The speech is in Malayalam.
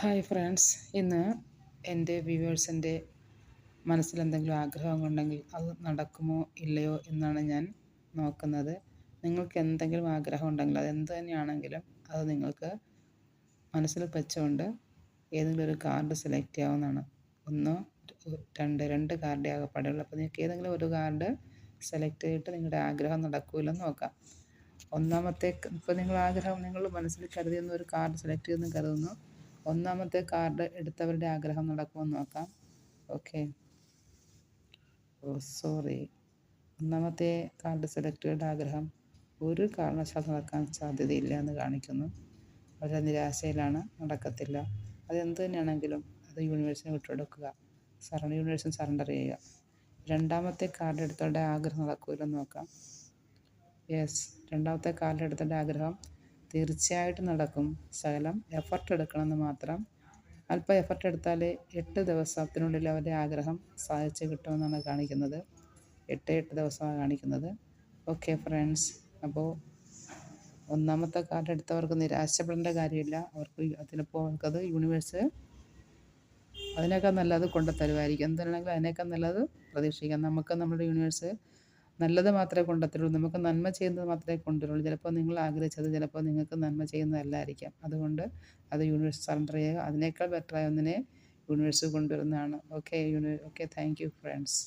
ഹായ് ഫ്രണ്ട്സ്, ഇന്ന് എൻ്റെ വ്യൂവേഴ്സിൻ്റെ മനസ്സിലെന്തെങ്കിലും ആഗ്രഹമുണ്ടെങ്കിൽ അത് നടക്കുമോ ഇല്ലയോ എന്നാണ് ഞാൻ നോക്കുന്നത്. നിങ്ങൾക്ക് എന്തെങ്കിലും ആഗ്രഹം ഉണ്ടെങ്കിൽ അത് എന്ത് തന്നെയാണെങ്കിലും അത് നിങ്ങൾക്ക് മനസ്സിൽ വെച്ചുകൊണ്ട് ഏതെങ്കിലും ഒരു കാർഡ് സെലക്ട് ചെയ്യാവുന്നതാണ്. ഒന്നോ രണ്ട് കാർഡേ ആകപ്പാടുള്ളൂ. അപ്പോൾ നിങ്ങൾക്ക് ഏതെങ്കിലും ഒരു കാർഡ് സെലക്ട് ചെയ്തിട്ട് നിങ്ങളുടെ ആഗ്രഹം നടക്കുമല്ലോ നോക്കാം. ഒന്നാമത്തെ ഇപ്പോൾ നിങ്ങൾ മനസ്സിൽ കരുതിയെന്ന ഒരു കാർഡ് സെലക്ട് ചെയ്തെന്ന് കരുതുന്നു. ഒന്നാമത്തെ കാർഡ് എടുത്തവരുടെ ആഗ്രഹം നടക്കുമെന്ന് നോക്കാം. ഓക്കെ, സോറി, ഒന്നാമത്തെ കാർഡ് സെലക്ട് ചെയ്ത ആഗ്രഹം ഒരു കാരണവശാലും നടക്കാൻ സാധ്യതയില്ല എന്ന് കാണിക്കുന്നു. വളരെ നിരാശയിലാണ്, നടക്കത്തില്ല. അതെന്ത് തന്നെയാണെങ്കിലും അത് യൂണിവേഴ്സിന് വിട്ടുകൊടുക്കുക, യൂണിവേഴ്സിന് സറണ്ടർ ചെയ്യുക. രണ്ടാമത്തെ കാർഡ് എടുത്തവരുടെ ആഗ്രഹം നടക്കുമല്ലെന്ന് നോക്കാം. യെസ്, രണ്ടാമത്തെ കാർഡ് എടുത്തവരുടെ ആഗ്രഹം തീർച്ചയായിട്ടും നടക്കും. ശകലം എഫർട്ട് എടുക്കണമെന്ന് മാത്രം. അല്പം എഫർട്ട് എടുത്താൽ 8 ദിവസത്തിനുള്ളിൽ അവരുടെ ആഗ്രഹം സാധിച്ച് കിട്ടുമെന്നാണ് കാണിക്കുന്നത്. 8 ദിവസമാണ് കാണിക്കുന്നത്. ഓക്കെ ഫ്രണ്ട്സ്, അപ്പോൾ ഒന്നാമത്തെ കാർഡ് എടുത്തവർക്ക് നിരാശപ്പെടേണ്ട കാര്യമില്ല. ചിലപ്പോൾ അവർക്കത് യൂണിവേഴ്സ് അതിനേക്കാൾ നല്ലത് കൊണ്ടുത്തരുമായിരിക്കും. എന്താണെങ്കിലും അതിനേക്കാൾ നല്ലത് പ്രതീക്ഷിക്കാം. നമുക്ക് നമ്മുടെ യൂണിവേഴ്സ് നല്ലത് മാത്രമേ കൊണ്ടുത്തരുള്ളൂ. നമുക്ക് നന്മ ചെയ്യുന്നത് മാത്രമേ കൊണ്ടുവരുള്ളൂ. ചിലപ്പോൾ നിങ്ങൾ ആഗ്രഹിച്ചത് ചിലപ്പോൾ നിങ്ങൾക്ക് നന്മ ചെയ്യുന്നതല്ലായിരിക്കാം. അതുകൊണ്ട് അത് യൂണിവേഴ്സ് സറണ്ടർ ചെയ്യുക. അതിനേക്കാൾ ബെറ്ററായ ഒന്നിനെ യൂണിവേഴ്സ് കൊണ്ടുവരുന്നതാണ്. Okay, thank you friends.